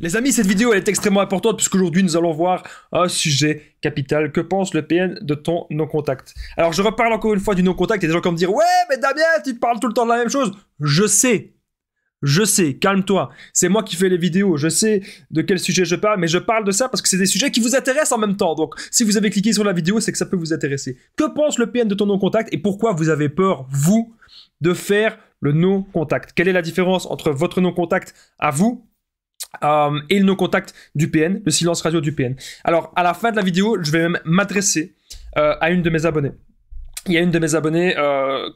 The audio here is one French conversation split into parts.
Les amis, cette vidéo elle est extrêmement importante puisqu'aujourd'hui nous allons voir un sujet capital. Que pense le PN de ton non-contact? Alors je reparle encore une fois du non-contact. Il y a des gens qui vont me dire « Ouais, mais Damien, tu te parles tout le temps de la même chose. » Je sais, calme-toi. C'est moi qui fais les vidéos, je sais de quel sujet je parle, mais je parle de ça parce que c'est des sujets qui vous intéressent en même temps. Donc si vous avez cliqué sur la vidéo, c'est que ça peut vous intéresser. Que pense le PN de ton non-contact et pourquoi vous avez peur, vous, de faire le non-contact? Quelle est la différence entre votre non-contact à vous et le non-contact du PN, le silence radio du PN? Alors, à la fin de la vidéo, je vais même m'adresser à une de mes abonnées. Il y a une de mes abonnées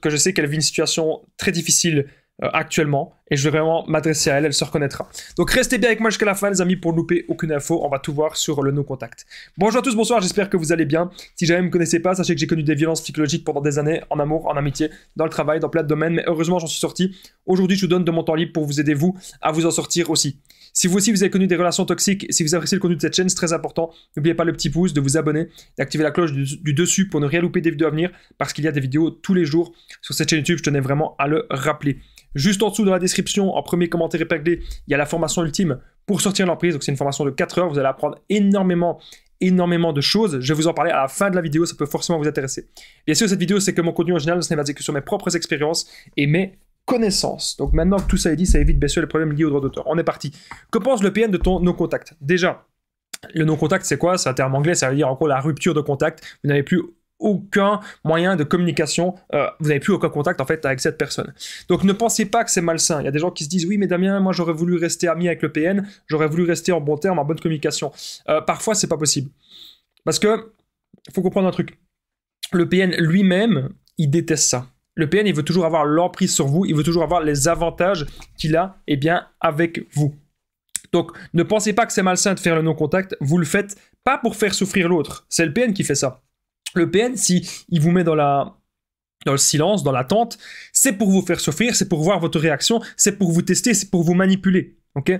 que je sais qu'elle vit une situation très difficile actuellement, et je vais vraiment m'adresser à elle, elle se reconnaîtra. Donc restez bien avec moi jusqu'à la fin les amis pour ne louper aucune info, on va tout voir sur le no-contact. Bonjour à tous, bonsoir, j'espère que vous allez bien. Si jamais vous ne me connaissez pas, sachez que j'ai connu des violences psychologiques pendant des années, en amour, en amitié, dans le travail, dans plein de domaines, mais heureusement j'en suis sorti. Aujourd'hui je vous donne de mon temps libre pour vous aider vous à vous en sortir aussi. Si vous aussi vous avez connu des relations toxiques, si vous appréciez le contenu de cette chaîne, c'est très important. N'oubliez pas le petit pouce, de vous abonner, d'activer la cloche du dessus pour ne rien louper des vidéos à venir, parce qu'il y a des vidéos tous les jours sur cette chaîne YouTube, je tenais vraiment à le rappeler. Juste en dessous dans la description, en premier commentaire épinglé, il y a la formation ultime pour sortir de l'emprise. Donc c'est une formation de 4 heures, vous allez apprendre énormément de choses. Je vais vous en parler à la fin de la vidéo, ça peut forcément vous intéresser. Bien sûr, cette vidéo, c'est que mon contenu original, ce n'est basé que sur mes propres expériences et mes connaissances. Donc maintenant que tout ça est dit, ça évite bien sûr les problèmes liés aux droits d'auteur. On est parti. Que pense le PN de ton non-contact? Déjà, le non-contact, c'est quoi? C'est un terme anglais, ça veut dire en gros la rupture de contact. Vous n'avez plus aucun moyen de communication, vous n'avez plus aucun contact en fait avec cette personne. Donc ne pensez pas que c'est malsain. Il y a des gens qui se disent oui mais Damien, moi j'aurais voulu rester ami avec le PN, j'aurais voulu rester en bon terme, en bonne communication. Parfois c'est pas possible. Parce que, faut comprendre un truc, le PN lui-même, il déteste ça. Le PN il veut toujours avoir l'emprise sur vous, il veut toujours avoir les avantages qu'il a bien, avec vous. Donc ne pensez pas que c'est malsain de faire le non-contact, vous le faites pas pour faire souffrir l'autre, c'est le PN qui fait ça. Le PN, si il vous met dans le silence, dans l'attente, c'est pour vous faire souffrir, c'est pour voir votre réaction, c'est pour vous tester, c'est pour vous manipuler. Ok?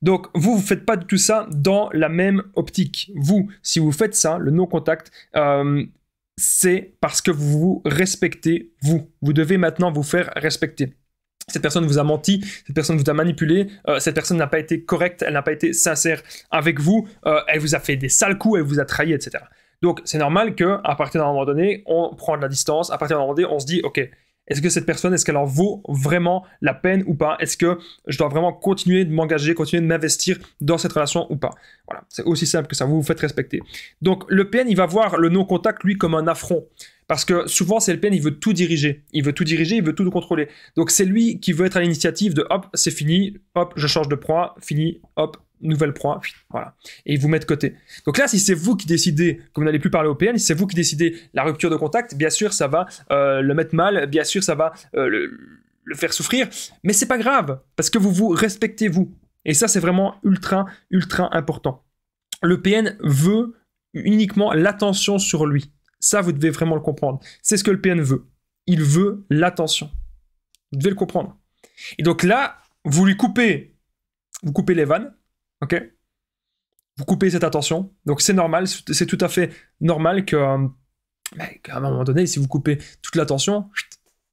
Donc, vous ne faites pas du tout ça dans la même optique. Vous, si vous faites ça, le non-contact, c'est parce que vous vous respectez, vous. Vous devez maintenant vous faire respecter. Cette personne vous a menti, cette personne vous a manipulé, cette personne n'a pas été correcte, elle n'a pas été sincère avec vous, elle vous a fait des sales coups, elle vous a trahi, etc. Donc, c'est normal qu'à partir d'un moment donné, on prend de la distance. À partir d'un moment donné, on se dit, OK, est-ce que cette personne, est-ce qu'elle en vaut vraiment la peine ou pas? Est-ce que je dois vraiment continuer de m'engager, continuer de m'investir dans cette relation ou pas? Voilà, c'est aussi simple que ça, vous vous faites respecter. Donc, le PN, il va voir le non-contact, lui, comme un affront. Parce que souvent, c'est le PN, il veut tout diriger. Il veut tout diriger, il veut tout contrôler. Donc, c'est lui qui veut être à l'initiative de, hop, c'est fini, hop, je change de proie, fini, hop, nouvelle proie, voilà. Et il vous met de côté. Donc là, si c'est vous qui décidez que vous n'allez plus parler au PN, si c'est vous qui décidez la rupture de contact, bien sûr, ça va le mettre mal, bien sûr, ça va le faire souffrir, mais c'est pas grave, parce que vous vous respectez, vous. Et ça, c'est vraiment ultra important. Le PN veut uniquement l'attention sur lui. Ça, vous devez vraiment le comprendre. C'est ce que le PN veut. Il veut l'attention. Vous devez le comprendre. Et donc là, vous coupez les vannes, ok? Vous coupez cette attention. Donc c'est normal, c'est tout à fait normal qu'à un moment donné, si vous coupez toute l'attention,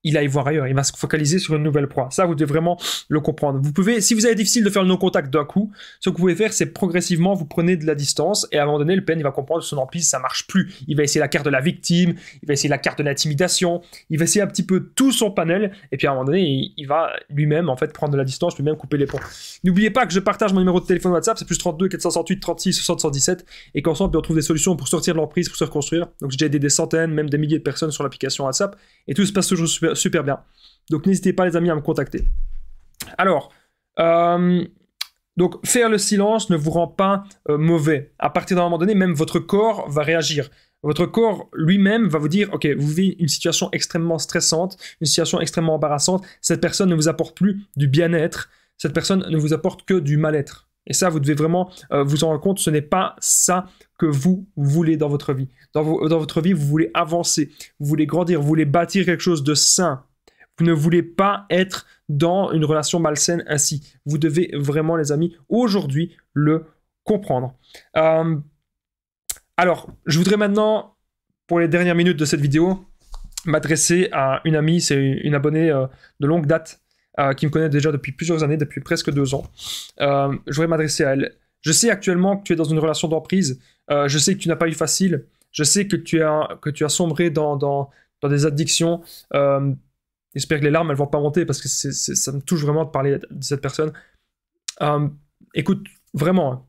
il aille voir ailleurs, il va se focaliser sur une nouvelle proie. Ça, vous devez vraiment le comprendre. Vous pouvez, si vous avez difficile de faire le non-contact d'un coup, ce que vous pouvez faire, c'est progressivement, vous prenez de la distance, et à un moment donné, le PN, il va comprendre que son emprise, ça marche plus. Il va essayer la carte de la victime, il va essayer la carte de l'intimidation, il va essayer un petit peu tout son panel, et puis à un moment donné, il va lui-même, en fait, prendre de la distance, lui-même couper les ponts. N'oubliez pas que je partage mon numéro de téléphone WhatsApp, c'est plus 32 468 36 60 117, et qu'ensemble, on trouve des solutions pour sortir de l'emprise, pour se reconstruire. Donc j'ai déjà aidé des centaines, même des milliers de personnes sur l'application WhatsApp, et tout se passe toujours super bien. Donc n'hésitez pas les amis à me contacter. Alors, donc faire le silence ne vous rend pas mauvais. À partir d'un moment donné, même votre corps va réagir. Votre corps lui-même va vous dire, ok, vous vivez une situation extrêmement stressante, une situation extrêmement embarrassante, cette personne ne vous apporte plus du bien-être, cette personne ne vous apporte que du mal-être. Et ça, vous devez vraiment vous en rendre compte, ce n'est pas ça que vous voulez dans votre vie. Dans votre vie, vous voulez avancer, vous voulez grandir, vous voulez bâtir quelque chose de sain. Vous ne voulez pas être dans une relation malsaine ainsi. Vous devez vraiment, les amis, aujourd'hui, le comprendre. Alors, je voudrais maintenant, pour les dernières minutes de cette vidéo, m'adresser à une amie, c'est une abonnée de longue date, qui me connaît déjà depuis plusieurs années, depuis presque 2 ans. Je voudrais m'adresser à elle. Je sais actuellement que tu es dans une relation d'emprise. Je sais que tu n'as pas eu facile. Je sais que tu as sombré dans des addictions. J'espère que les larmes, elles vont pas monter parce que ça me touche vraiment de parler de cette personne. Écoute, vraiment, hein,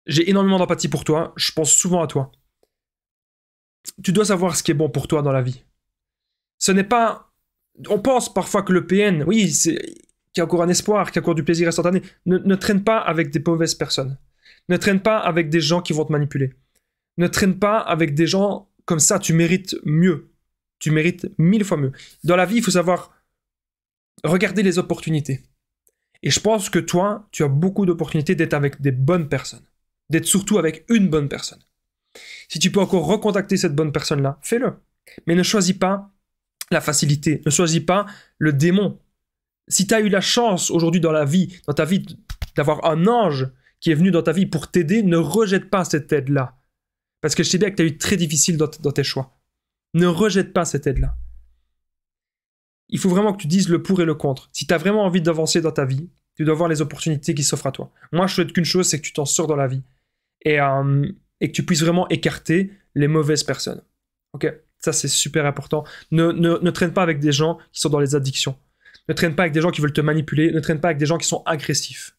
j'ai énormément d'empathie pour toi. Je pense souvent à toi. Tu dois savoir ce qui est bon pour toi dans la vie. Ce n'est pas... On pense parfois que le PN, oui, qu'il y a encore un espoir, qu'il y a encore du plaisir instantané. Ne traîne pas avec des mauvaises personnes. Ne traîne pas avec des gens qui vont te manipuler. Ne traîne pas avec des gens comme ça. Tu mérites mieux. Tu mérites 1000 fois mieux. Dans la vie, il faut savoir regarder les opportunités. Et je pense que toi, tu as beaucoup d'opportunités d'être avec des bonnes personnes. D'être surtout avec une bonne personne. Si tu peux encore recontacter cette bonne personne-là, fais-le. Mais ne choisis pas la facilité. Ne choisis pas le démon. Si tu as eu la chance aujourd'hui dans ta vie, d'avoir un ange qui est venu dans ta vie pour t'aider, ne rejette pas cette aide-là. Parce que je sais bien que tu as eu très difficile dans tes choix. Ne rejette pas cette aide-là. Il faut vraiment que tu dises le pour et le contre. Si tu as vraiment envie d'avancer dans ta vie, tu dois voir les opportunités qui s'offrent à toi. Moi, je souhaite qu'une chose, c'est que tu t'en sors dans la vie. Et que tu puisses vraiment écarter les mauvaises personnes. Ok ? Ça, c'est super important. Ne traîne pas avec des gens qui sont dans les addictions. Ne traîne pas avec des gens qui veulent te manipuler. Ne traîne pas avec des gens qui sont agressifs.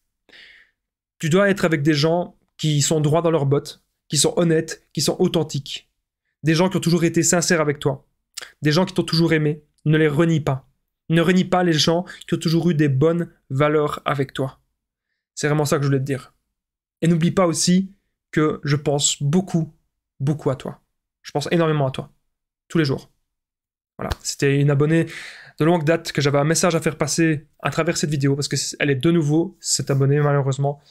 Tu dois être avec des gens qui sont droits dans leurs bottes, qui sont honnêtes, qui sont authentiques. Des gens qui ont toujours été sincères avec toi. Des gens qui t'ont toujours aimé. Ne les renie pas. Ne renie pas les gens qui ont toujours eu des bonnes valeurs avec toi. C'est vraiment ça que je voulais te dire. Et n'oublie pas aussi que je pense beaucoup, beaucoup à toi. Je pense énormément à toi. Tous les jours. Voilà. C'était une abonnée de longue date que j'avais un message à faire passer à travers cette vidéo parce qu'elle est de nouveau, cette abonnée, malheureusement,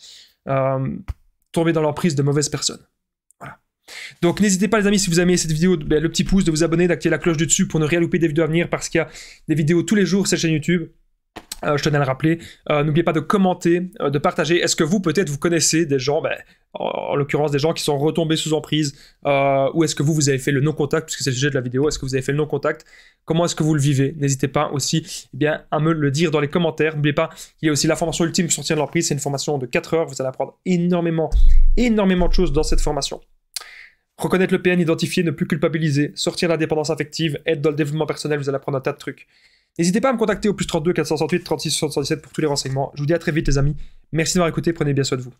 tombée dans l'emprise de mauvaises personnes. Voilà. Donc n'hésitez pas les amis, si vous aimez cette vidéo, le petit pouce, de vous abonner, d'activer la cloche du dessus pour ne rien louper des vidéos à venir parce qu'il y a des vidéos tous les jours sur cette chaîne YouTube. Je tenais à le rappeler. N'oubliez pas de commenter, de partager. Est-ce que vous, peut-être, vous connaissez des gens, en l'occurrence des gens qui sont retombés sous emprise, ou est-ce que vous avez fait le non-contact, puisque c'est le sujet de la vidéo, est-ce que vous avez fait le non-contact? Comment est-ce que vous le vivez? N'hésitez pas aussi à me le dire dans les commentaires. N'oubliez pas qu'il y a aussi la formation ultime pour sortir de l'emprise. C'est une formation de 4 heures. Vous allez apprendre énormément de choses dans cette formation. Reconnaître le PN, identifier, ne plus culpabiliser, sortir de la dépendance affective, être dans le développement personnel, vous allez apprendre un tas de trucs. N'hésitez pas à me contacter au +32 468 36 77 pour tous les renseignements. Je vous dis à très vite les amis. Merci d'avoir écouté, prenez bien soin de vous.